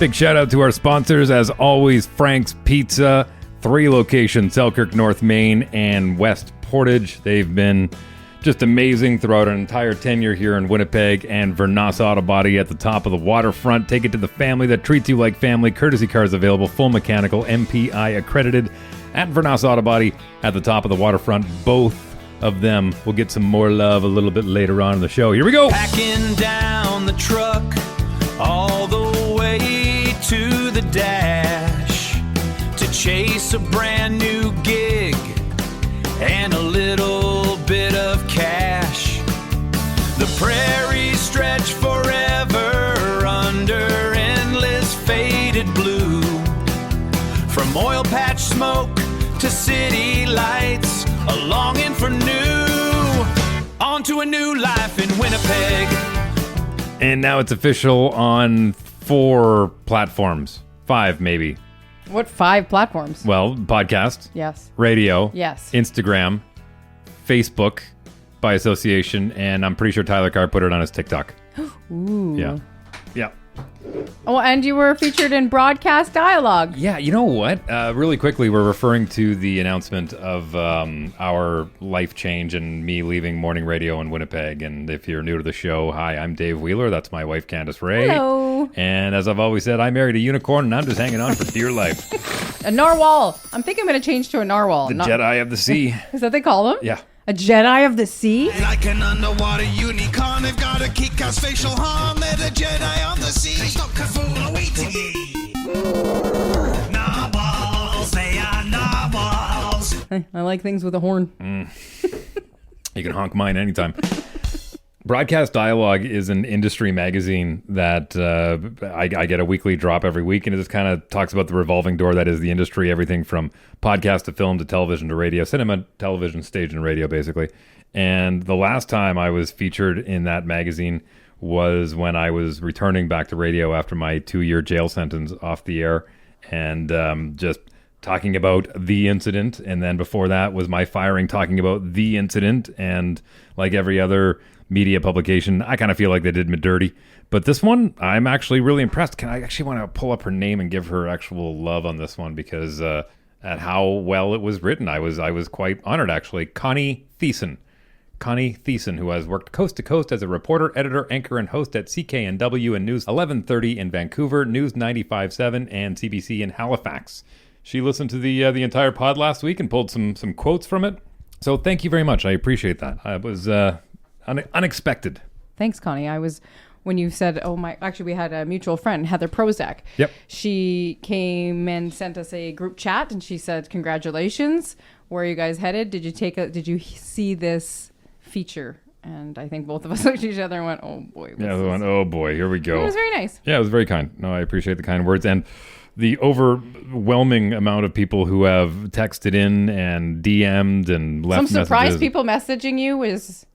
Big shout out to our sponsors, as always, Frank's Pizza, 3 locations, Selkirk, North Main, and West Portage. They've been just amazing throughout an entire tenure here in Winnipeg. And Vernas Auto Body at the top of the waterfront. Take it to the family that treats you like family. Courtesy cars available, full mechanical, MPI accredited at Vernas Auto Body at the top of the waterfront. Both of them will get some more love a little bit later on in the show. Here we go. Packing down the truck all the way to the dash to chase a brand new gig and a little bit of cash. The prairies stretch forever under endless faded blue. From oil patch smoke to city lights, a longing for new. On to a new life in Winnipeg. And now it's official on 4 platforms. 5, maybe. What 5 platforms? Well, podcast. Yes. Radio. Yes. Instagram. Facebook by association. And I'm pretty sure Tyler Carr put it on his TikTok. Ooh. Yeah. Yeah. Oh, and you were featured in Broadcast Dialogue. Yeah, you know what? Really quickly, we're referring to the announcement of our life change and me leaving morning radio in Winnipeg. And if you're new to the show, hi, I'm Dave Wheeler. That's my wife, Candace Rae. Hello. And as I've always said, I married a unicorn, and I'm just hanging on for dear life. A narwhal. I'm thinking I'm going to change to a narwhal. The Jedi of the Sea. Is that what they call them? Yeah. A Jedi of the Sea? Like an underwater unicorn, they've got a kick-ass facial harm. They're the Jedi of the sea. They stop Cthulhu awaiting ye. Narwhals, they are narwhals. I like things with a horn. You can honk mine anytime. Broadcast Dialogue is an industry magazine that I get a weekly drop every week, and it just kind of talks about the revolving door that is the industry, everything from podcast to film to television to radio, cinema, television, stage, and radio, basically. And the last time I was featured in that magazine was when I was returning back to radio after my 2-year jail sentence off the air, and just talking about the incident. And then before that was my firing, talking about the incident. And like every other media publication, I kind of feel like they did me dirty. But this one, I'm actually really impressed. I actually want to pull up her name and give her actual love on this one, because at how well it was written, I was quite honored, actually. Connie Thiessen, who has worked coast to coast as a reporter, editor, anchor, and host at CKNW and News 1130 in Vancouver, News 95.7, and CBC in Halifax. She listened to the entire pod last week and pulled some quotes from it. So thank you very much. I appreciate that. I was unexpected. Thanks, Connie. When you said, actually we had a mutual friend, Heather Prozac. Yep. She came and sent us a group chat, and she said, congratulations. Where are you guys headed? Did you see this feature? And I think both of us looked at each other and went, oh boy. Yeah, we went, oh boy, here we go. It was very nice. Yeah, it was very kind. No, I appreciate the kind words. And the overwhelming amount of people who have texted in and DM'd and left Some surprise messages. people messaging you is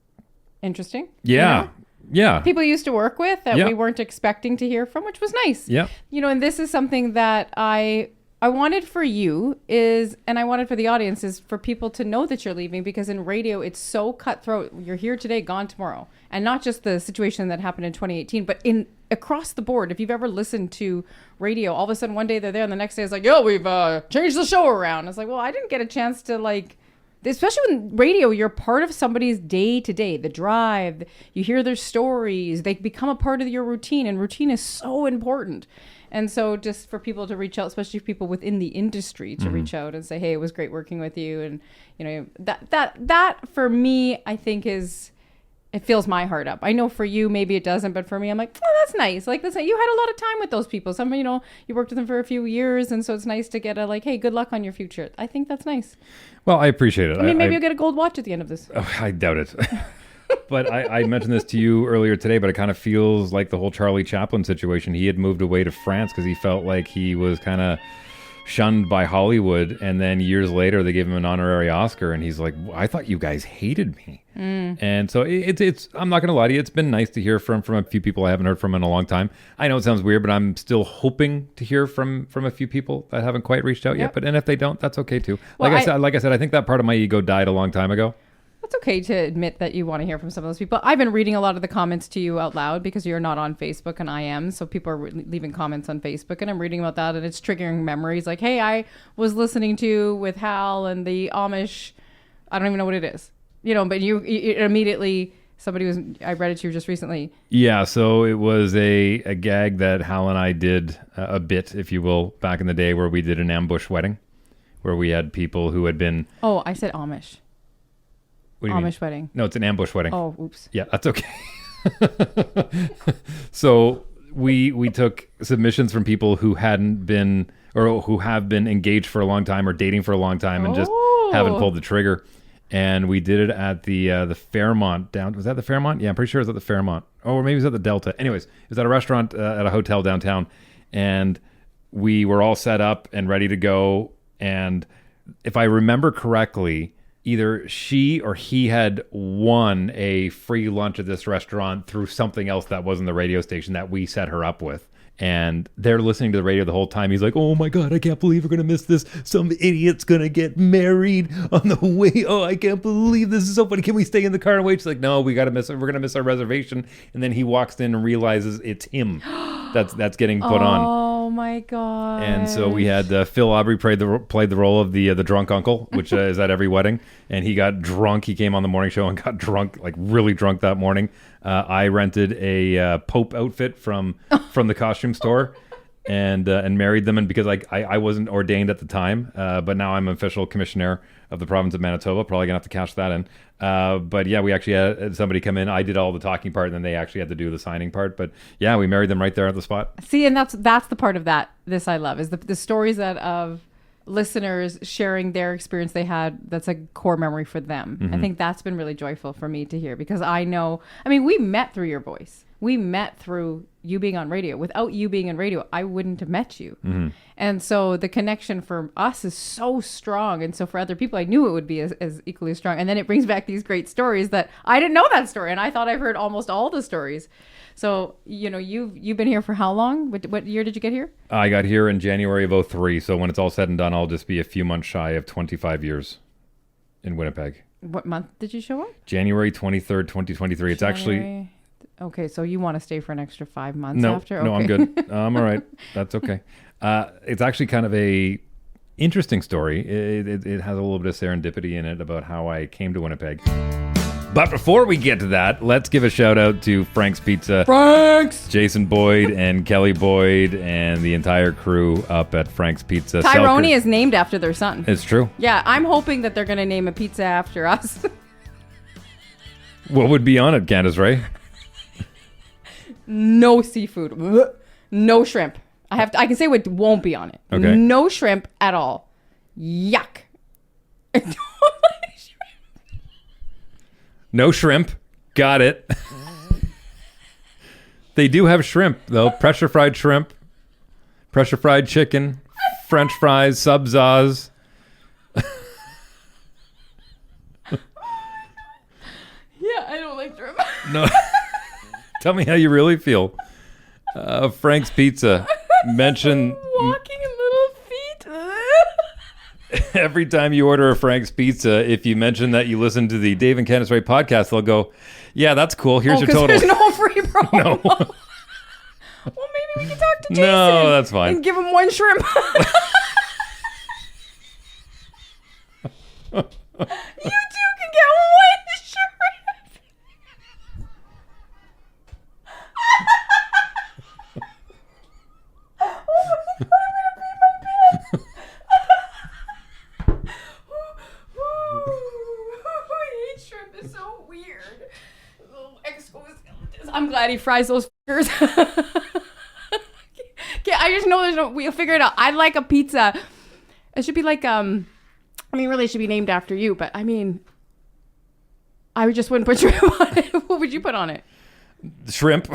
interesting. Yeah. You know? Yeah. People you used to work with that we weren't expecting to hear from, which was nice. Yeah. You know, and this is something that I wanted for you and I wanted for the audience is for people to know that you're leaving, because in radio, it's so cutthroat. You're here today, gone tomorrow. And not just the situation that happened in 2018, but across the board. If you've ever listened to radio, all of a sudden one day they're there and the next day it's like, yo, we've changed the show around. It's like, well, I didn't get a chance to especially when radio, you're part of somebody's day to day, the drive, you hear their stories, they become a part of your routine, and routine is so important. And so just for people to reach out, especially people within the industry to reach out and say, hey, it was great working with you. And, you know, that for me, I think it fills my heart up. I know for you, maybe it doesn't, but for me, I'm like, oh, that's nice. Like, listen, you had a lot of time with those people. Some, you know, you worked with them for a few years. And so it's nice to get hey, good luck on your future. I think that's nice. Well, I appreciate it. I mean, maybe you'll get a gold watch at the end of this. Oh, I doubt it. But I mentioned this to you earlier today, but it kind of feels like the whole Charlie Chaplin situation. He had moved away to France because he felt like he was kind of shunned by Hollywood. And then years later, they gave him an honorary Oscar. And he's like, I thought you guys hated me. And so it's I'm not going to lie to you. It's been nice to hear from a few people I haven't heard from in a long time. I know it sounds weird, but I'm still hoping to hear from a few people that haven't quite reached out yet. And if they don't, that's okay too. Like I said, I think that part of my ego died a long time ago. It's okay to admit that you want to hear from some of those people. I've been reading a lot of the comments to you out loud because you're not on Facebook and I am. So people are leaving comments on Facebook and I'm reading about that and it's triggering memories like, hey, I was listening to with Hal and the Amish. I don't even know what it is. But you immediately, I read it to you just recently. Yeah, so it was a gag that Hal and I did a bit, if you will, back in the day where we did an ambush wedding where we had people who had been... Oh, I said Amish. What do you Amish mean? wedding. No, it's an ambush wedding. Oh, oops. Yeah, that's okay. So we took submissions from people who hadn't been or who have been engaged for a long time or dating for a long time and just haven't pulled the trigger. And we did it at the Fairmont down. Was that the Fairmont? Yeah, I'm pretty sure it was at the Fairmont. Oh, or maybe it was at the Delta. Anyways, it was at a restaurant at a hotel downtown. And we were all set up and ready to go. And if I remember correctly, either she or he had won a free lunch at this restaurant through something else that wasn't the radio station that we set her up with. And they're listening to the radio the whole time. He's like, oh my God, I can't believe we're going to miss this. Some idiot's going to get married on the way. Oh, I can't believe this is so funny. Can we stay in the car and wait? She's like, no, we're going to miss our reservation. And then he walks in and realizes it's him that's getting put on. Oh my God. And so we had Phil Aubrey played the role of the drunk uncle, which is at every wedding. And he got drunk. He came on the morning show and got drunk, like really drunk that morning. I rented a Pope outfit from the costume store and married them. And because I wasn't ordained at the time, but now I'm an official commissioner of the province of Manitoba. Probably gonna have to cash that in. But yeah, we actually had somebody come in. I did all the talking part, and then they actually had to do the signing part. But yeah, we married them right there at the spot. See, and that's the part of this I love is the stories that of listeners sharing their experience they had. That's a core memory for them. I think that's been really joyful for me to hear because I know. I mean, we met through your voice. We met through you being on radio. Without you being on radio, I wouldn't have met you. And so the connection for us is so strong. And so for other people, I knew it would be as equally strong. And then it brings back these great stories that I didn't know that story. And I thought I've heard almost all the stories. So, you've been here for how long? What year did you get here? I got here in January of 2003. So when it's all said and done, I'll just be a few months shy of 25 years in Winnipeg. What month did you show up? January 23rd, 2023. It's actually... Okay, so you want to stay for an extra 5 months after? No, okay. I'm good. I'm all right. That's okay. It's actually kind of a interesting story. It has a little bit of serendipity in it about how I came to Winnipeg. But before we get to that, let's give a shout out to Frank's Pizza. Frank's! Jason Boyd and Kelly Boyd and the entire crew up at Frank's Pizza. Tyrone is named after their son. It's true. Yeah, I'm hoping that they're going to name a pizza after us. What would be on it, Candace Rae? No seafood. No shrimp. I can say what won't be on it. Okay. No shrimp at all. Yuck. No shrimp. Got it. They do have shrimp, though. Pressure fried shrimp, pressure fried chicken, French fries, Sub-Zaz. Yeah, I don't like shrimp. No. Tell me how you really feel. Frank's Pizza. Mention Walking in little feet. every time you order a Frank's Pizza, if you mention that you listen to the Dave and Candace Rae podcast, they'll go, yeah, that's cool. Here's your total. There's no free promo. No. Well, maybe we can talk to Jason. No, that's fine. And give him one shrimp. You two can get one shrimp. Oh my God, I'm gonna pee my pants. I hate shrimp. It's so weird. I'm glad he fries those fuckers. Okay, I just know we'll figure it out. I'd like a pizza. It should be like really it should be named after you, but I mean I just wouldn't put shrimp on it. What would you put on it? Shrimp.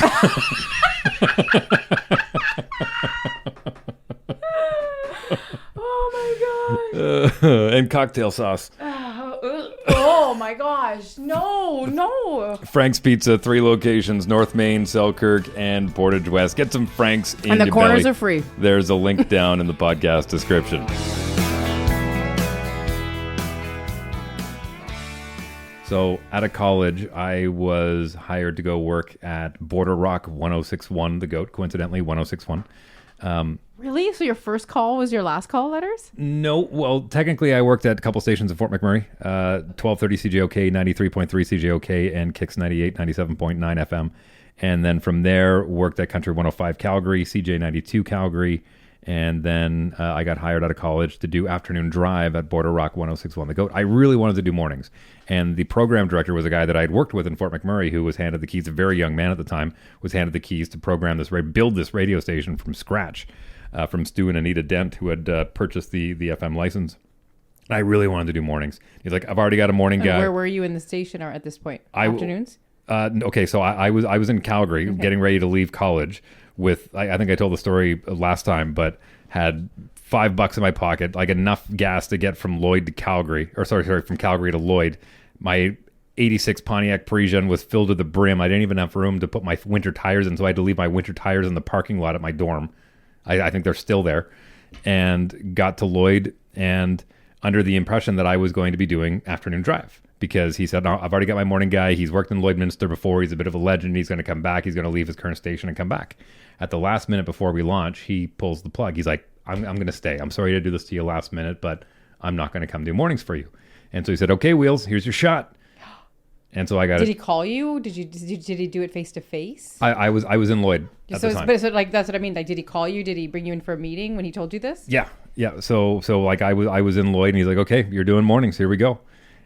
Oh my gosh. And cocktail sauce. Oh my gosh. No. Frank's Pizza, 3 locations, North Main, Selkirk, and Portage West. Get some Frank's in And the your corners belly. are free. There's a link down in the podcast description. So out of college, I was hired to go work at Border Rock 1061, The Goat, coincidentally, 1061. Really? So your first call was your last call letters? No, well, technically I worked at a couple stations in Fort McMurray, 1230 CJOK, 93.3 CJOK, and Kicks 98, 97.9 FM. And then from there, worked at Country 105 Calgary, CJ 92 Calgary. And then I got hired out of college to do afternoon drive at Border Rock 1061 The Goat. I really wanted to do mornings. And the program director was a guy that I'd worked with in Fort McMurray who was handed the keys, a very young man at the time, was handed the keys to program this, build this radio station from scratch from Stu and Anita Dent, who had purchased the FM license. And I really wanted to do mornings. He's like, I've already got a morning guy. Where were you in the station or at this point? Afternoons? Okay, so I was in Calgary getting ready to leave college with, I think I told the story last time, but had $5 in my pocket, like enough gas to get from Lloyd to Calgary, or sorry, from Calgary to Lloyd. My 86 Pontiac Parisienne was filled to the brim. I didn't even have room to put my winter tires in, so I had to leave my winter tires in the parking lot at my dorm. I think they're still there. And got to Lloyd and under the impression that I was going to be doing afternoon drive. Because he said, no, I've already got my morning guy. He's worked in Lloydminster before. He's a bit of a legend. He's going to come back. He's going to leave his current station and come back. At the last minute before we launch, he pulls the plug. He's like, I'm going to stay. I'm sorry to do this to you last minute, but I'm not going to come do mornings for you. And so he said, okay, Wheels, here's your shot. And so I got Did he call you? Did he do it face to face? I was in Lloyd at the time. But so like that's what I mean. Like, did he call you? Did he bring you in for a meeting when he told you this? Yeah. So like I was in Lloyd and he's like, okay, you're doing mornings. Here we go.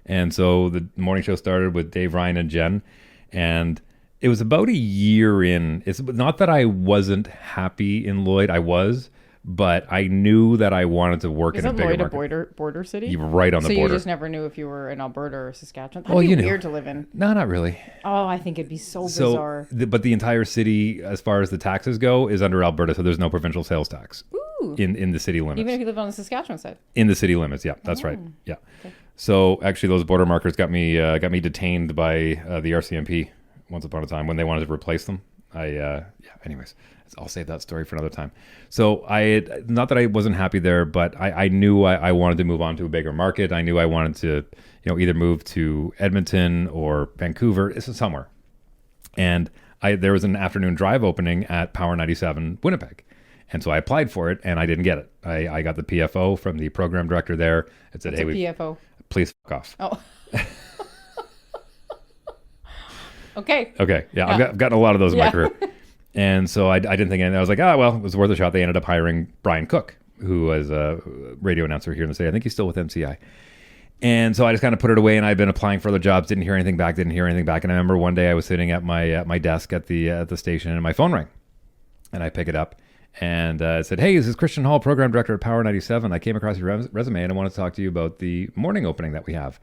And so the morning show started with Dave, Ryan, and Jen. And it was about a year in. It's not that I wasn't happy in Lloyd. I was, but I knew that I wanted to work in a bigger market. Lloyd a border city? You're right on the border. So you just never knew if you were in Alberta or Saskatchewan? That'd be weird to live in. No, not really. Oh, I think it'd be so bizarre. But the entire city, as far as the taxes go, is under Alberta, so there's no provincial sales tax. Ooh. In the city limits. Even if you live on the Saskatchewan side? In the city limits, yeah, that's right. Yeah. Okay. So actually those border markers got me detained by the RCMP once upon a time when they wanted to replace them. Anyways, I'll save that story for another time. So not that I wasn't happy there, but I knew I wanted to move on to a bigger market. I knew I wanted to, either move to Edmonton or Vancouver, somewhere. And there was an afternoon drive opening at Power 97 Winnipeg. And so I applied for it and I didn't get it. I got the PFO from the program director there. It said, PFO? Please fuck off. Oh. Okay. Yeah. I've gotten a lot of those in my career. And so I didn't think anything. I was like, well, it was worth a shot. They ended up hiring Brian Cook, who was a radio announcer here in the city. I think he's still with MCI. And so I just kind of put it away, and I'd been applying for other jobs, didn't hear anything back. And I remember one day I was sitting at my desk at the station, and my phone rang. And I pick it up, and it said, hey, this is Christian Hall, program director at Power 97. I came across your resume, and I wanted to talk to you about the morning opening that we have.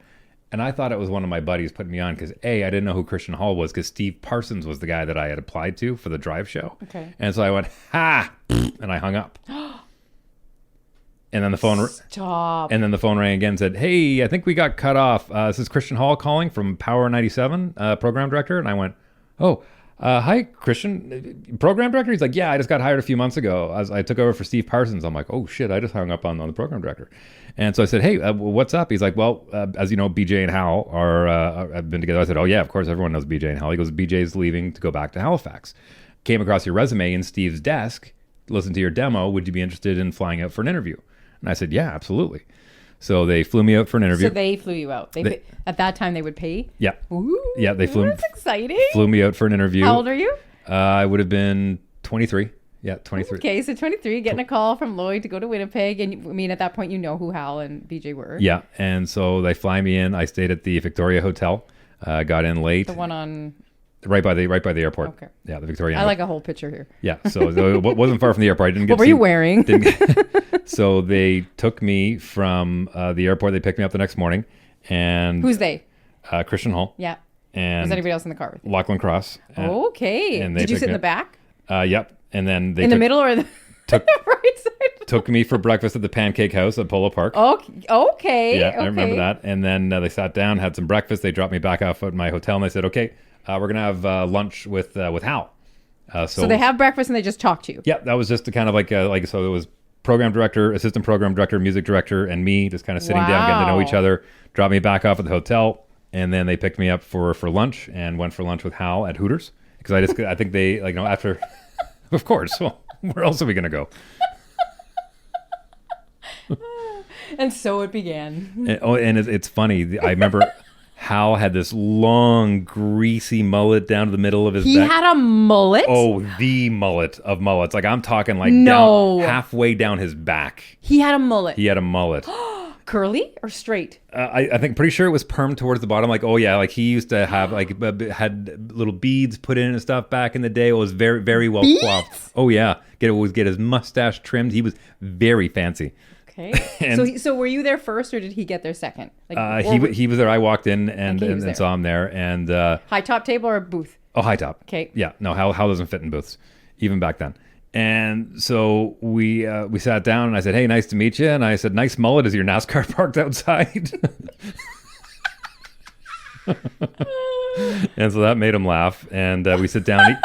And I thought it was one of my buddies putting me on because, I didn't know who Christian Hall was because Steve Parsons was the guy that I had applied to for the drive show. Okay. And so I went, ha! And I hung up. And then the phone... Stop. And then the phone rang again and said, hey, I think we got cut off. This is Christian Hall calling from Power 97, program director. And I went, oh, hi, Christian, program director? He's like, yeah, I just got hired a few months ago. I took over for Steve Parsons. I'm like, oh, shit, I just hung up on the program director. And so I said, hey, what's up? He's like, well, as you know, BJ and Hal have been together. I said, oh, yeah, of course, everyone knows BJ and Hal. He goes, BJ's leaving to go back to Halifax. Came across your resume in Steve's desk, listened to your demo. Would you be interested in flying out for an interview? And I said, yeah, absolutely. So they flew me out for an interview. So they flew you out. At that time, they would pay? Yeah. Ooh, yeah, they flew. That's exciting. Flew me out for an interview. How old are you? I would have been 23. Yeah, 23. Okay, so 23, getting a call from Lloyd to go to Winnipeg. And I mean, at that point, you know who Hal and BJ were. Yeah, and so they fly me in. I stayed at the Victoria Hotel. Got in late. The one on... Right by the airport. Okay. Yeah, the Victoria. I like a whole picture here. Yeah, so it wasn't far from the airport. I didn't get. What were you wearing? So they took me from the airport. They picked me up the next morning, and who's they? Christian Hall. Yeah. And was anybody else in the car with you? Lachlan Cross. Okay. And did you sit in the back? Yep. And then they in the middle or the right side? Took me for breakfast at the Pancake House at Polo Park. Okay. Yeah, I remember that. And then they sat down, had some breakfast. They dropped me back off at my hotel, and they said, "Okay, we're gonna have lunch with Hal." So they have breakfast and they just talk to you. Yeah, that was just kind of like so it was program director, assistant program director, music director, and me just kind of sitting down, getting to know each other. Dropped me back off at the hotel. And then they picked me up for lunch and went for lunch with Hal at Hooters because I think they like, you know, after, of course, well, where else are we going to go? And so it began. And it's funny. I remember Hal had this long, greasy mullet down to the middle of his He back. had a mullet? Oh, the mullet of mullets. Like, I'm talking like No. down, halfway down his back. He had a mullet. He had a mullet. Curly or straight? I think pretty sure it was permed towards the bottom. Like, oh yeah, like he used to have like had little beads put in and stuff back in the day. It was very, very well coiffed. Oh yeah, always get his mustache trimmed. He was very fancy. Okay. So were you there first, or did he get there second? Like, he was there. I walked in and there. saw him there. And high top table or booth? Oh, high top. Okay. Yeah. No, Hal doesn't fit in booths, even back then. And so we sat down, and I said, "Hey, nice to meet you." And I said, "Nice mullet. Is your NASCAR parked outside?" And so that made him laugh. And we sit down,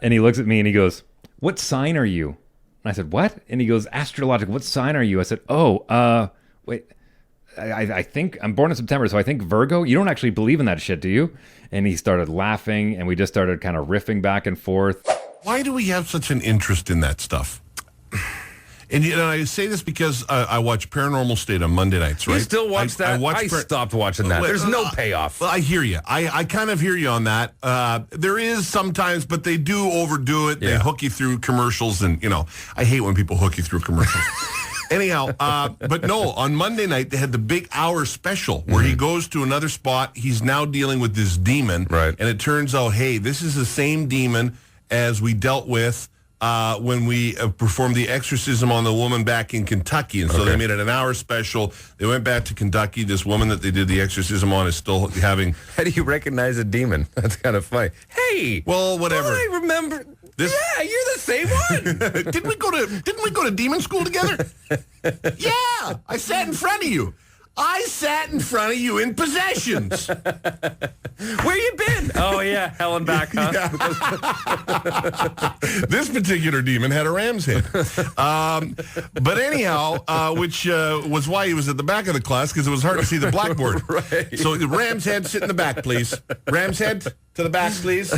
and he looks at me, and he goes, "What sign are you?" And I said, "What?" And he goes, "Astrological. What sign are you?" I said, "Oh, wait. I think I'm born in September, so I think Virgo. You don't actually believe in that shit, do you?" And he started laughing, and we just started kind of riffing back and forth. Why do we have such an interest in that stuff? And you know, I say this because I watch Paranormal State on Monday nights, right? You still watch that? I stopped watching that. There's no payoff. Well, I hear you. I kind of hear you on that. There is sometimes, but they do overdo it. They hook you through commercials, and, you know, I hate when people hook you through commercials. Anyhow, but no, on Monday night, they had the big hour special where he goes to another spot. He's now dealing with this demon. Right. And it turns out, hey, this is the same demon as we dealt with when we performed the exorcism on the woman back in Kentucky. And so they made it an hour special. They went back to Kentucky. This woman that they did the exorcism on is still having... How do you recognize a demon? That's kind of funny. Hey! Well, whatever. I remember... Yeah, you're the same one. Didn't we go to demon school together? Yeah, I sat in front of you. I sat in front of you in Possessions. Where you been? Oh, yeah, hell and back, huh? This particular demon had a ram's head. But anyhow, which was why he was at the back of the class, because it was hard to see the blackboard. Right. So the ram's head, sit in the back, please. Ram's head to the back, please.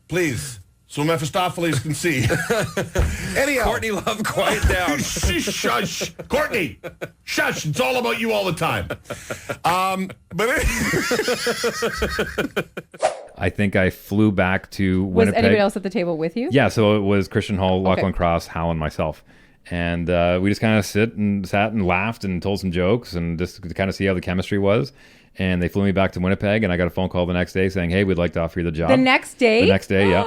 Please. So Mephistopheles can see. Anyhow. Courtney Love, quiet down. Shush. Courtney, shush. It's all about you all the time. I think I flew back to Winnipeg. Was anybody else at the table with you? Yeah, so it was Christian Hall, Lachlan Cross, Hal, and myself. And we just kind of sat and laughed and told some jokes and just to kind of see how the chemistry was. And they flew me back to Winnipeg, and I got a phone call the next day saying, "Hey, we'd like to offer you the job." The next day? The next day, yeah.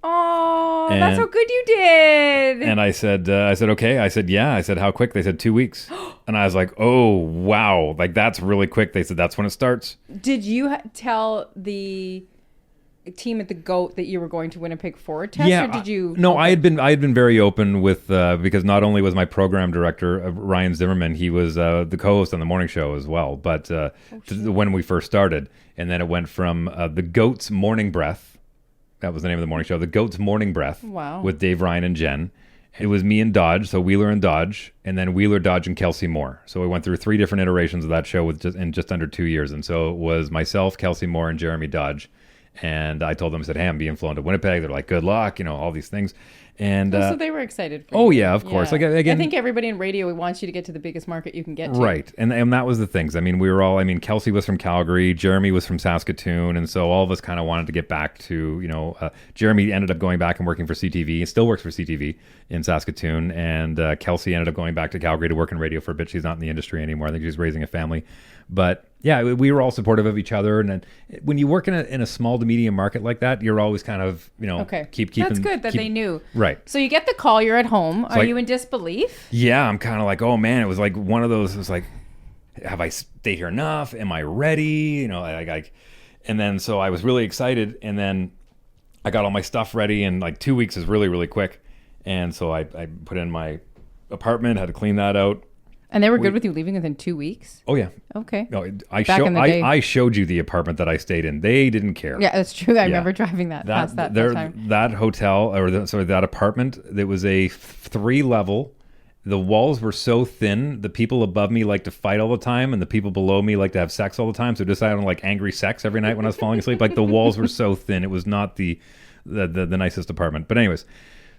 Oh, that's how good you did. And I said, okay. I said, yeah. I said, how quick? They said 2 weeks. And I was like, oh, wow. Like, that's really quick. They said, that's when it starts. Did you tell the team at the GOAT that you were going to Winnipeg for a test? Yeah. Or did you? No, I had been very open with, because not only was my program director, Ryan Zimmerman, he was the co-host on the morning show as well. But when we first started, and then it went from the GOAT's Morning Breath. That was the name of the morning show. The Goat's Morning Breath. Wow. With Dave, Ryan, and Jen. It was me and Dodge, so Wheeler and Dodge, and then Wheeler, Dodge, and Kelsey Moore. So we went through 3 different iterations of that show in just under 2 years. And so it was myself, Kelsey Moore, and Jeremy Dodge. And I told them, I said, hey, I'm being flown to Winnipeg. They're like, good luck, all these things. And so they were excited for you. Oh, yeah, of course. Like, again, I think everybody in radio wants you to get to the biggest market you can get to. Right. And that was the things. I mean, we were all, Kelsey was from Calgary, Jeremy was from Saskatoon. And so all of us kind of wanted to get back to, Jeremy ended up going back and working for CTV. He still works for CTV in Saskatoon. And Kelsey ended up going back to Calgary to work in radio for a bit. She's not in the industry anymore. I think she's raising a family. But yeah, we were all supportive of each other. And then when you work in a small to medium market like that, you're always kind of, keep. That's good that they knew. Right. So you get the call, you're at home. Are you in disbelief? Yeah, I'm kind of like, oh man, it was like one of those, it was like, have I stayed here enough? Am I ready? And then so I was really excited. And then I got all my stuff ready, and like 2 weeks is really, really quick. And so I put in my apartment, had to clean that out. And they were good with you leaving within 2 weeks? Oh, yeah. Okay. No, I showed you the apartment that I stayed in. They didn't care. Yeah, that's true. I remember driving past that time. That hotel, that apartment, it was a 3-level. the walls were so thin, the people above me like to fight all the time, and the people below me like to have sex all the time. So just I don't like angry sex every night when I was falling asleep. Like the walls were so thin, it was not the nicest apartment. But anyways,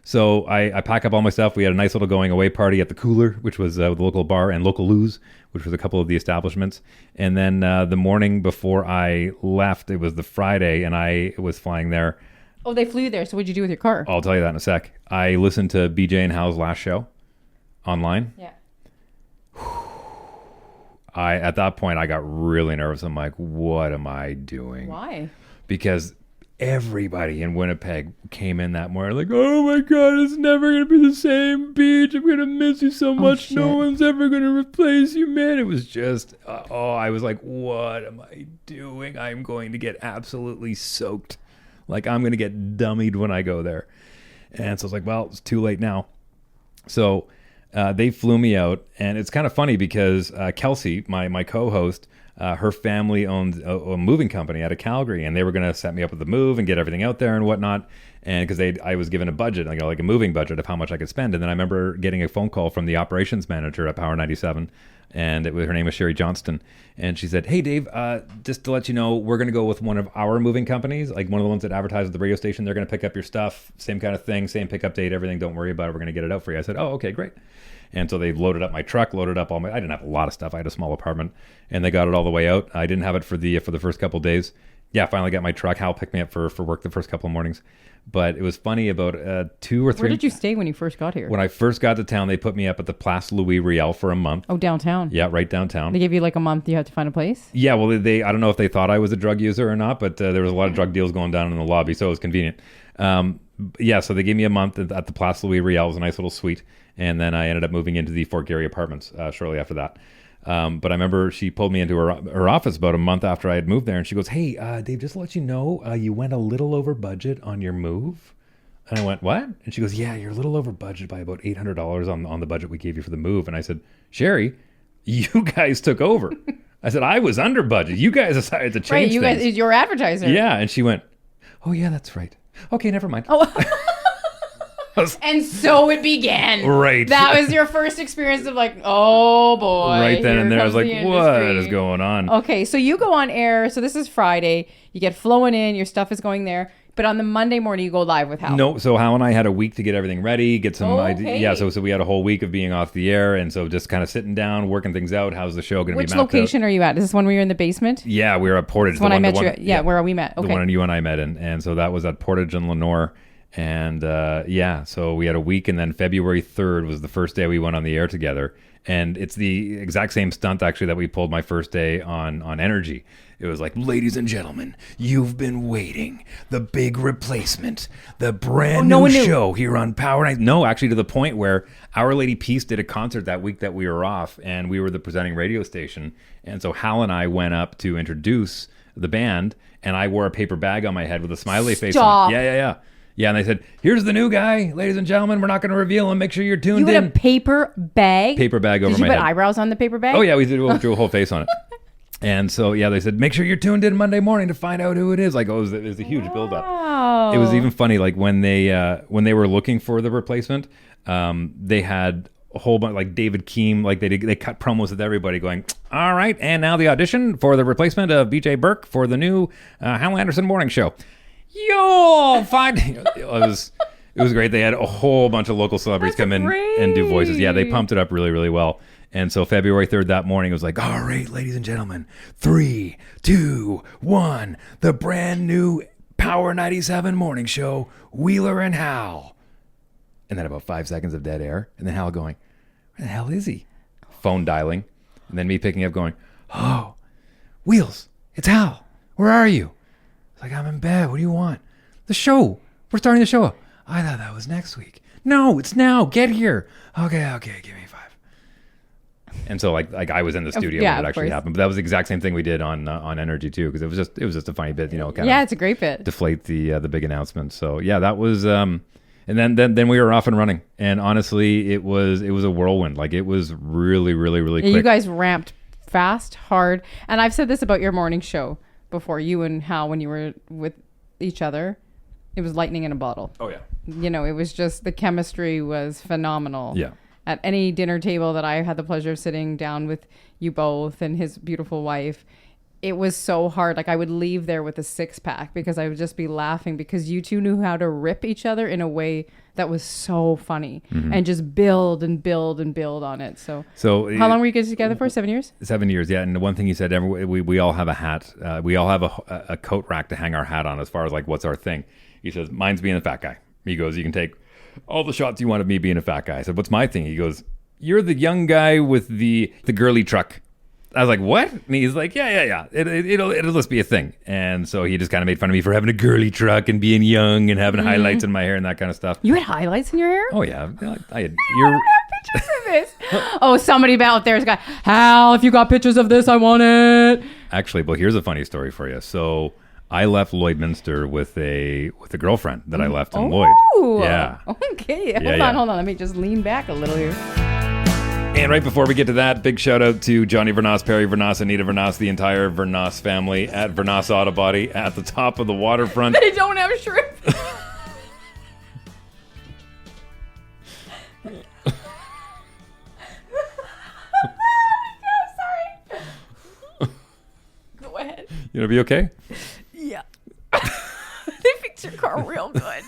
so I pack up all my stuff. We had a nice little going away party at the Cooler, which was the local bar, and Local Lou's, which was a couple of the establishments. And then the morning before I left, it was the Friday, and I was flying there. Oh, they flew you there. So what'd you do with your car? I'll tell you that in a sec. I listened to BJ and Hal's last show online. Yeah. At that point, I got really nervous. I'm like, what am I doing? Why? Because everybody in Winnipeg came in that morning like, oh my God, it's never going to be the same beach. I'm going to miss you so much. No one's ever going to replace you, man. It was just, I was like, what am I doing? I'm going to get absolutely soaked. Like, I'm going to get dummied when I go there. And so I was like, well, it's too late now. So they flew me out. And it's kind of funny because Kelsey, my co-host, her family owns a moving company out of Calgary, and they were going to set me up with the move and get everything out there and whatnot. And because I was given a budget, like a moving budget of how much I could spend. And then I remember getting a phone call from the operations manager at Power 97, and her name was Sherry Johnston. And she said, hey, Dave, just to let you know, we're going to go with one of our moving companies, like one of the ones that advertise at the radio station. They're going to pick up your stuff, same kind of thing, same pickup date, everything. Don't worry about it. We're going to get it out for you. I said, oh, okay, great. And so they loaded up my truck, loaded up I didn't have a lot of stuff. I had a small apartment, and they got it all the way out. I didn't have it for the first couple of days. Yeah, finally got my truck. Hal picked me up for work the first couple of mornings. But it was funny, about 2 or 3... Where did you stay when you first got here? When I first got to town, they put me up at the Place Louis Riel for a month. Oh, downtown. Yeah, right downtown. They gave you like a month, you had to find a place? Yeah, well, I don't know if they thought I was a drug user or not, but there was a lot of drug deals going down in the lobby, so it was convenient. Yeah, so they gave me a month at the Place Louis Riel. It was a nice little suite. And then I ended up moving into the Fort Garry apartments shortly after that. But I remember she pulled me into her office about a month after I had moved there, and she goes, hey, Dave, just to let you know, you went a little over budget on your move. And I went, what? And she goes, yeah, you're a little over budget by about $800 on the budget we gave you for the move. And I said, Sherry, you guys took over. I said, I was under budget. You guys decided to change right, you things. guys, you're advertiser. Yeah, and she went, oh, yeah, that's right. Okay, never mind. Oh. And so it began. Right. That was your first experience of like, oh boy. Right then and there, I was like, what is going on? Okay, so you go on air. So this is Friday. You get flowing in. Your stuff is going there. But on the Monday morning, you go live with Hal. No, so Hal and I had a week to get everything ready, get some okay. Yeah, so we had a whole week of being off the air, and so just kind of sitting down, working things out. How's the show going to be Which mapped location out? are you at? Is this one where you're in the basement? Yeah, we were at Portage. That's when I met you. Yeah, where are we met? Okay. The one you and I met in. And so that was at Portage and Lenore. And yeah, so we had a week, and then February 3rd was the first day we went on the air together. And it's the exact same stunt, actually, that we pulled my first day on Energy. It was like, ladies and gentlemen, you've been waiting. The big replacement. The brand new show here on Power Night. No, actually, to the point where Our Lady Peace did a concert that week that we were off, and we were the presenting radio station. And so Hal and I went up to introduce the band, and I wore a paper bag on my head with a smiley face on it. Yeah. Yeah, and they said, here's the new guy, ladies and gentlemen. We're not going to reveal him. Make sure you're tuned in. You had a paper bag? Paper bag over my head. Did you put eyebrows on the paper bag? Oh, yeah, we drew a whole face on it. And so, yeah, they said, make sure you're tuned in Monday morning to find out who it is. Like, it was a huge buildup. It was even funny, like, when they were looking for the replacement, they had a whole bunch, like David Keem, like they cut promos with everybody going, all right, and now the audition for the replacement of BJ Burke for the new Hal Anderson morning show. You'll find it was great. They had a whole bunch of local celebrities come in and do voices. Yeah, they pumped it up really, really well. And so February 3rd that morning, it was like, all right, ladies and gentlemen, 3, 2, 1, the brand new Power 97 morning show, Wheeler and Hal. And then about 5 seconds of dead air, and then Hal going, where the hell is he? Phone dialing, and then me picking up going, oh, Wheels, it's Hal. Where are you? It's like, I'm in bed. What do you want? The show. We're starting the show. I thought that was next week. No, it's now. Get here. Okay, give me 5. And so like I was in the studio when it actually happened. But that was the exact same thing we did on Energy too, because it was just a funny bit, kind of. Yeah, it's a great bit. Deflate the big announcement. So yeah, that was and then we were off and running. And honestly, it was a whirlwind. Like it was really, really, really quick. You guys ramped fast, hard. And I've said this about your morning show before, you and Hal, when you were with each other. It was lightning in a bottle. Oh yeah. It was just, the chemistry was phenomenal. Yeah. at any dinner table that I had the pleasure of sitting down with you both and his beautiful wife, it was so hard. Like I would leave there with a 6-pack because I would just be laughing because you two knew how to rip each other in a way that was so funny and just build and build and build on it. So how long were you guys together for? 7 years? 7 years, yeah. And the one thing he said, we all have a hat. We all have a coat rack to hang our hat on as far as like what's our thing. He says, mine's being a fat guy. He goes, you can take all the shots you want of me being a fat guy. I said, what's my thing? He goes, you're the young guy with the girly truck. I was like, what? And he's like, yeah. It'll just be a thing. And so he just kind of made fun of me for having a girly truck and being young and having highlights in my hair and that kind of stuff. You had highlights in your hair? Oh, yeah. I had. I don't have pictures of this. Oh, somebody out there's got, Hal, if you got pictures of this, I want it. Actually, well, here's a funny story for you. So I left Lloydminster with a girlfriend that I left in Lloyd. Yeah. Okay. Hold on. Let me just lean back a little here. And right before we get to that, big shout out to Johnny Vernos, Perry Vernos, Anita Vernos, the entire Vernos family at Vernos Auto Body at the top of the waterfront. They don't have shrimp. Sorry. Go ahead. You gonna be okay? Yeah. They fix your car real good.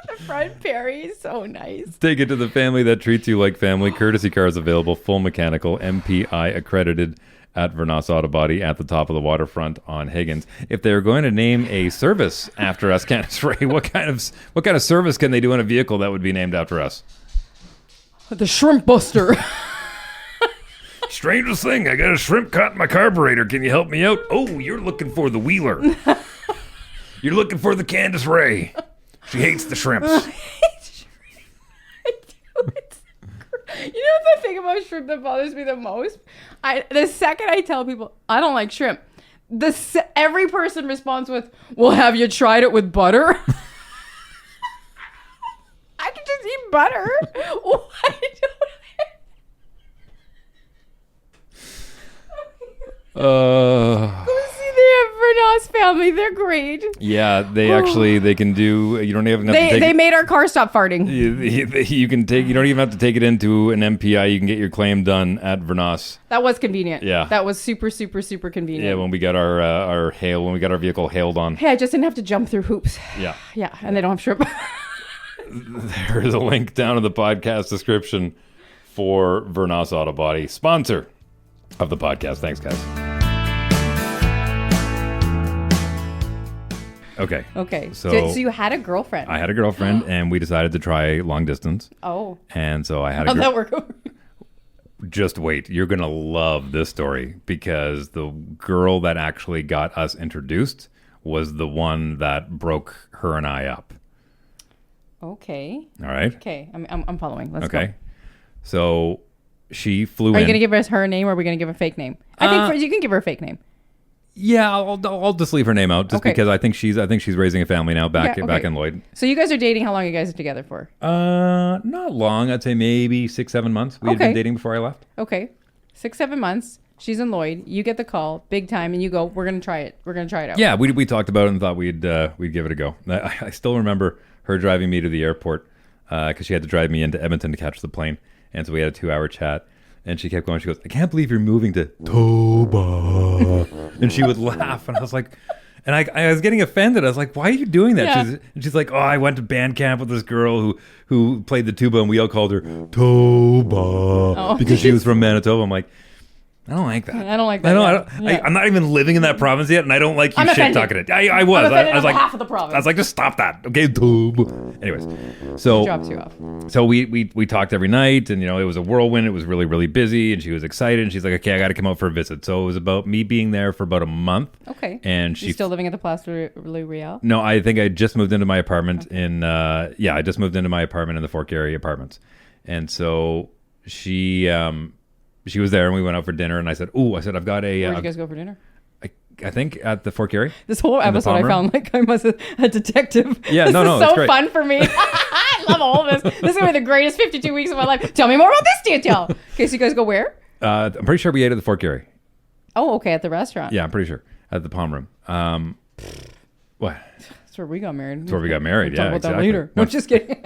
The front Perry is so nice. Take it to the family that treats you like family. Courtesy cars available, full mechanical, MPI accredited at Vernos Auto Body at the top of the waterfront on Higgins. If they're going to name a service after us, Candace Rae, what kind of service can they do in a vehicle that would be named after us? The Shrimp Buster. Strangest thing, I got a shrimp caught in my carburetor. Can you help me out? Oh, you're looking for the Wheeler. You're looking for the Candace Rae. She hates the shrimps. I do. You know the thing about shrimp that bothers me the most? The second I tell people I don't like shrimp, every person responds with, well, have you tried it with butter? I can just eat butter. Why don't Go see the Vernos family. They're great. Yeah, they can do. You don't even have to take. They made our car stop farting. You can take. You don't even have to take it into an MPI. You can get your claim done at Vernos. That was convenient. Yeah, that was super convenient. Yeah, when we got our vehicle hailed on. Hey, I just didn't have to jump through hoops. Yeah, and they don't have shrimp. There is a link down in the podcast description for Vernos Auto Body, sponsor of the podcast. Thanks, guys. Okay. So you had a girlfriend. I had a girlfriend, and we decided to try long distance. Oh. And so I had How'd that work over? Just wait. You're going to love this story because the girl that actually got us introduced was the one that broke her and I up. Okay. All right. Okay. I'm following. Let's go. Okay. So she flew in. Are you going to give us her name or are we going to give a fake name? I think you can give her a fake name. Yeah, I'll just leave her name out just because I think she's raising a family now back in Lloyd. So you guys are dating. How long are you guys together for? Not long. I'd say maybe 6-7 months. We had been dating before I left. Okay, 6-7 months. She's in Lloyd. You get the call, big time, and you go, we're gonna try it. We're gonna try it out. Yeah, we talked about it and thought we'd give it a go. I still remember her driving me to the airport because she had to drive me into Edmonton to catch the plane, and so we had a 2-hour chat. And she kept going. She goes, I can't believe you're moving to Toba. And she would laugh. And I was like, and I was getting offended. I was like, why are you doing that? Yeah. She's like, oh, I went to band camp with this girl who played the tuba, and we all called her Toba because she was from Manitoba. I'm like, I don't like that. I don't like that. I'm not even living in that province yet, and I don't like you shit talking it. I was. I was like, half of the province. I was like, just stop that, okay? Anyways, so she drops you off. So we talked every night, and it was a whirlwind. It was really really busy, and she was excited. And she's like, okay, I got to come out for a visit. So it was about me being there for about a month. Okay. And she's still living at the Place Royale? No, I think I just moved into my apartment I just moved into my apartment in the Fort Garry apartments, and so she was there, and we went out for dinner, and I said, I've got a... Where'd you guys go for dinner? I think at the Fort Garry. This whole episode I found like I was a detective. Yeah, this is so fun for me. I love all of this. This is going to be the greatest 52 weeks of my life. Tell me more about this detail. Okay, so you guys go where? I'm pretty sure we ate at the Fort Garry. Oh, okay, at the restaurant. Yeah, I'm pretty sure. At the Palm Room. What? That's where we got married. That's where we got married, We'll talk about that later. No, just kidding.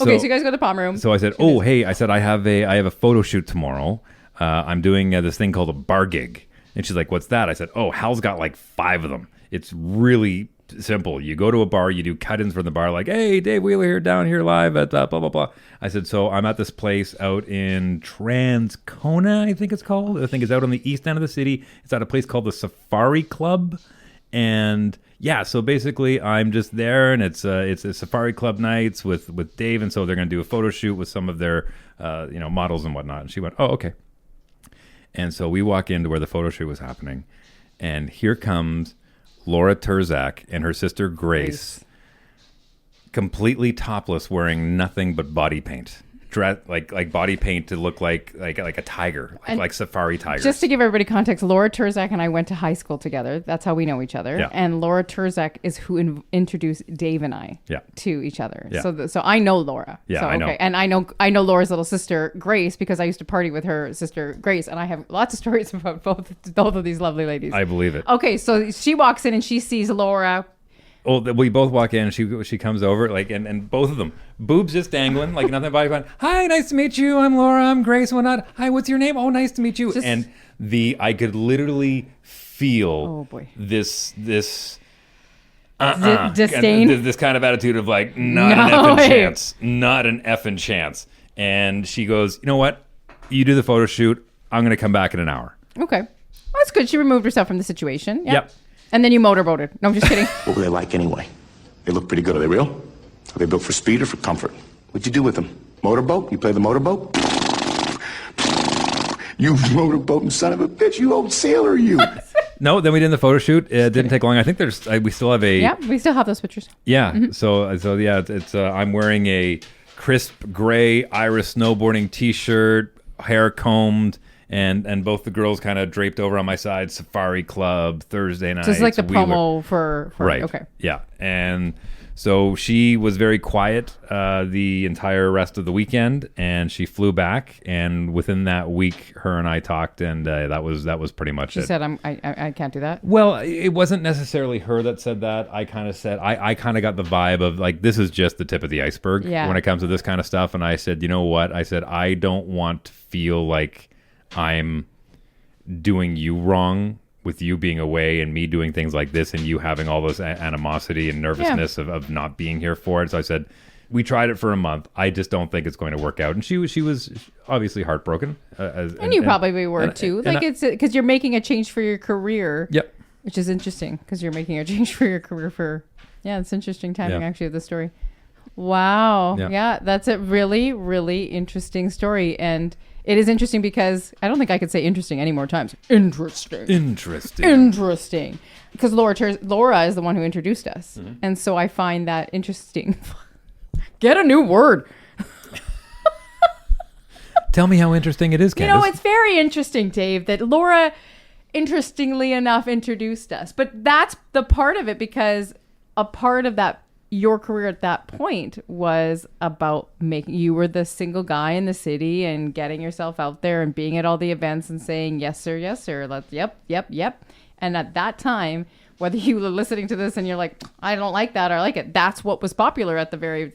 Okay, so you guys go to the palm room. So I said, "Oh, hey," I said, I have a photo shoot tomorrow. I'm doing this thing called a bar gig." And she's like, "What's that?" I said, "Oh, Hal's got like 5 of them. It's really simple. You go to a bar, you do cut-ins from the bar, like, 'Hey, Dave Wheeler here, down here live at blah, blah, blah.'" I said, "So I'm at this place out in Transcona, I think it's called. I think it's out on the east end of the city. It's at a place called the Safari Club. And yeah, so basically I'm just there, and it's a Safari Club nights with Dave. And so they're going to do a photo shoot with some of their, models and whatnot." And she went, "Oh, okay." And so we walk into where the photo shoot was happening, and here comes Laura Turzak and her sister Grace, completely topless, wearing nothing but body paint, like body paint to look like a tiger, like safari tigers. Just to give everybody context, Laura Turzak and I went to high school together. That's how we know each other. Yeah. And Laura Turzak is who introduced Dave and I to each other. Yeah. So I know Laura. Yeah, so, I know. Okay. And I know Laura's little sister Grace because I used to party with her sister Grace, and I have lots of stories about both of these lovely ladies. I believe it. Okay, so she walks in and she sees Laura. Oh, we both walk in, and she comes over, like, and both of them, boobs just dangling, like nothing but fun. "Hi, nice to meet you. I'm Laura. I'm Grace. Whatnot. Hi, what's your name? Oh, nice to meet you." And I could literally feel this disdain, this kind of attitude of like, not an effing chance, not an effing chance. And she goes, "You know what? You do the photo shoot. I'm gonna come back in an hour." Okay, that's good. She removed herself from the situation. Yep. And then you motorboated. No, I'm just kidding. What were they like anyway? They look pretty good. Are they real? Are they built for speed or for comfort? What'd you do with them? Motorboat? You play the motorboat? You motorboating son of a bitch, you old sailor, you. No, then we did the photo shoot. It didn't take long. I think we still have a... Yeah, we still have those pictures. Yeah. Mm-hmm. So yeah, it's I'm wearing a crisp gray Iris snowboarding t-shirt, hair combed, and both the girls kind of draped over on my side. Safari Club, Thursday night. So it's like the promo for right. Okay. Yeah. And so she was very quiet the entire rest of the weekend, and she flew back. And within that week, her and I talked, and that was pretty much it. She said, I can't do that. Well, it wasn't necessarily her that said that. I kind of said, I kind of got the vibe of like, this is just the tip of the iceberg when it comes to this kind of stuff. And I said, you know what? I said, I don't want to feel like I'm doing you wrong with you being away and me doing things like this and you having all this animosity and nervousness of not being here for it. So I said, we tried it for a month. I just don't think it's going to work out. And she was obviously heartbroken. And you probably were too. Like it's because you're making a change for your career. Yep. Which is interesting because you're making a change for your career it's interesting timing actually of the story. Wow. Yeah, that's a really, really interesting story. And it is interesting because I don't think I could say interesting any more times. Interesting. Because Laura is the one who introduced us. Mm-hmm. And so I find that interesting. Get a new word. Tell me how interesting it is, Candace. It's very interesting, Dave, that Laura, interestingly enough, introduced us. But that's the part of it because a part of that your career at that point was about you were the single guy in the city and getting yourself out there and being at all the events and saying, yes, sir, yep. And at that time, whether you were listening to this and you're like, I don't like that or I like it, that's what was popular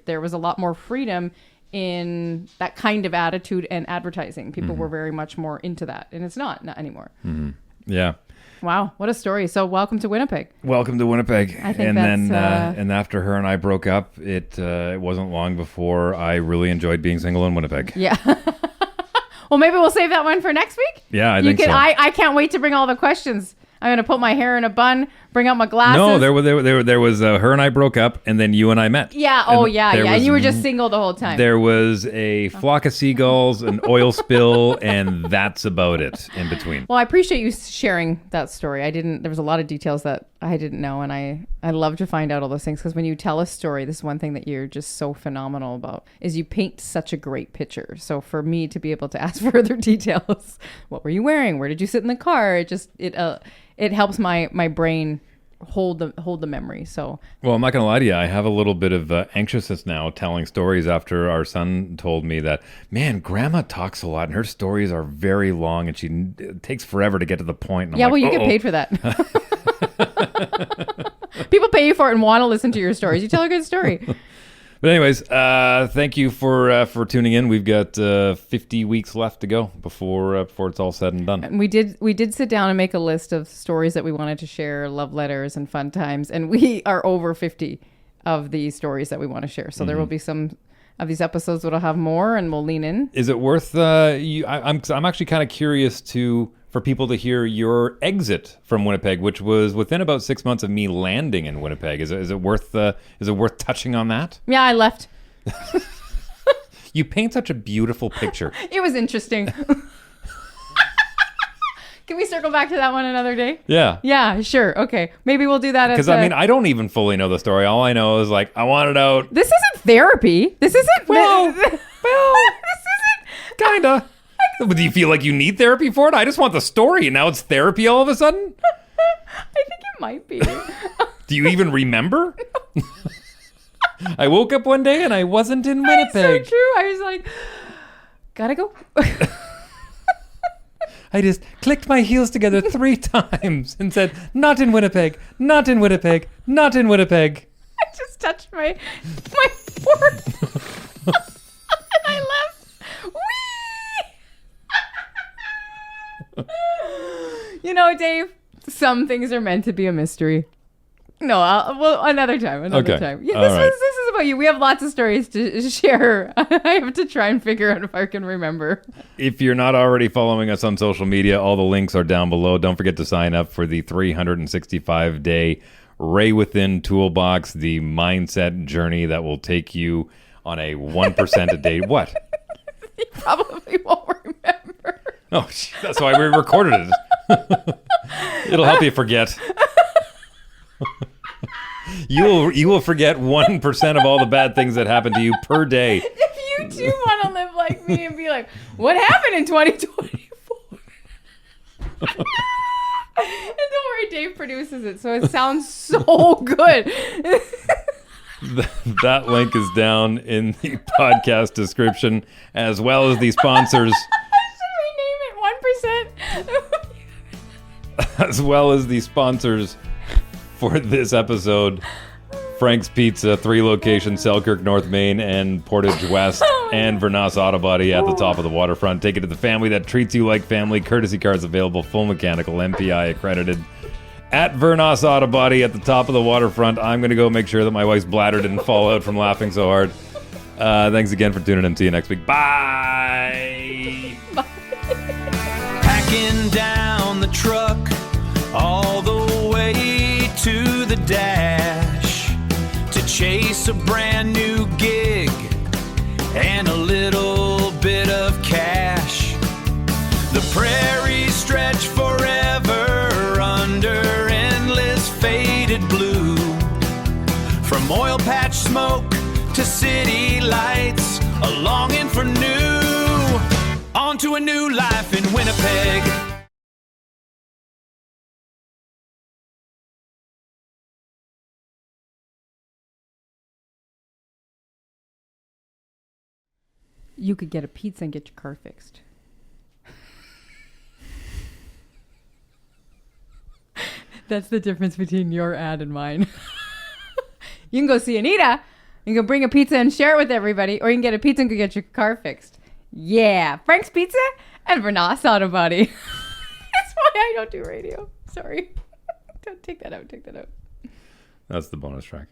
there was a lot more freedom in that kind of attitude and advertising. People were very much more into that, and it's not anymore. Mm-hmm. Yeah. Wow, what a story. So welcome to Winnipeg. Welcome to Winnipeg. I think and after her and I broke up, it wasn't long before I really enjoyed being single in Winnipeg. Yeah. Well, maybe we'll save that one for next week. Yeah, I think so. I can't wait to bring all the questions. I'm going to put my hair in a bun, bring out my glasses. No, there was her and I broke up, and then you and I met. Yeah, and you were just single the whole time. There was a flock of seagulls, an oil spill, and that's about it in between. Well, I appreciate you sharing that story. There was a lot of details that I didn't know, and I love to find out all those things, because when you tell a story, this is one thing that you're just so phenomenal about, is you paint such a great picture. So for me to be able to ask further details, what were you wearing? Where did you sit in the car? It helps my brain hold the memory. So, well, I'm not gonna lie to you, I have a little bit of anxiousness now telling stories after our son told me that, man, grandma talks a lot and her stories are very long and it takes forever to get to the point. And I'm you get paid for that. People pay you for it and want to listen to your stories. You tell a good story. But anyways, thank you for tuning in. We've got 50 weeks left to go before it's all said and done. And we did sit down and make a list of stories that we wanted to share, love letters and fun times, and we are over 50 of the stories that we want to share. So there will be some of these episodes that'll have more, and we'll lean in. Is it worth? I'm actually kind of curious for people to hear your exit from Winnipeg, which was within about 6 months of me landing in Winnipeg. Is it worth touching on that? Yeah, I left. You paint such a beautiful picture. It was interesting. Can we circle back to that one another day? Yeah. Yeah, sure. Okay. Maybe we'll do that. Because I don't even fully know the story. All I know is like, I want it out. This isn't therapy. This isn't. Well, this isn't. Kinda. Do you feel like you need therapy for it? I just want the story, and now it's therapy all of a sudden? I think it might be. Do you even remember? I woke up one day and I wasn't in Winnipeg. That's so true. I was like, gotta go. I just clicked my heels together 3 times and said, not in Winnipeg, not in Winnipeg, not in Winnipeg. I just touched my fork. And I left. Whee! You know, Dave, some things are meant to be a mystery. No, another time. Another time. Yeah, this is about you. We have lots of stories to share. I have to try and figure out if I can remember. If you're not already following us on social media, all the links are down below. Don't forget to sign up for the 365-day Rae Within Toolbox, the mindset journey that will take you on a 1% a day. What? You probably won't remember. Oh, that's why we recorded it. It'll help you forget. You will forget 1% of all the bad things that happen to you per day. If you too want to live like me and be like, what happened in 2024? And don't worry, Dave produces it, so it sounds so good. That link is down in the podcast description, as well as the sponsors. I should rename it 1%. As well as the sponsors for this episode: Frank's Pizza, 3 locations, Selkirk, North Main, and Portage West, and Vernas Auto Body at the top of the waterfront. Take it to the family that treats you like family. Courtesy cars available, full mechanical, MPI accredited. At Vernas Auto Body at the top of the waterfront. I'm going to go make sure that my wife's bladder didn't fall out from laughing so hard. Thanks again for tuning in. See you next week. Bye! Bye. Packing down the truck all the way to the dash to chase a brand new gig and a little bit of cash. The prairies stretch forever under endless faded blue. From oil patch smoke to city lights, a longing for new. On to a new life in Winnipeg. You could get a pizza and get your car fixed. That's the difference between your ad and mine. You can go see Anita. You can bring a pizza and share it with everybody. Or you can get a pizza and go get your car fixed. Yeah. Frank's Pizza and Vernas Auto Body. That's why I don't do radio. Sorry. Don't take that out. Take that out. That's the bonus track.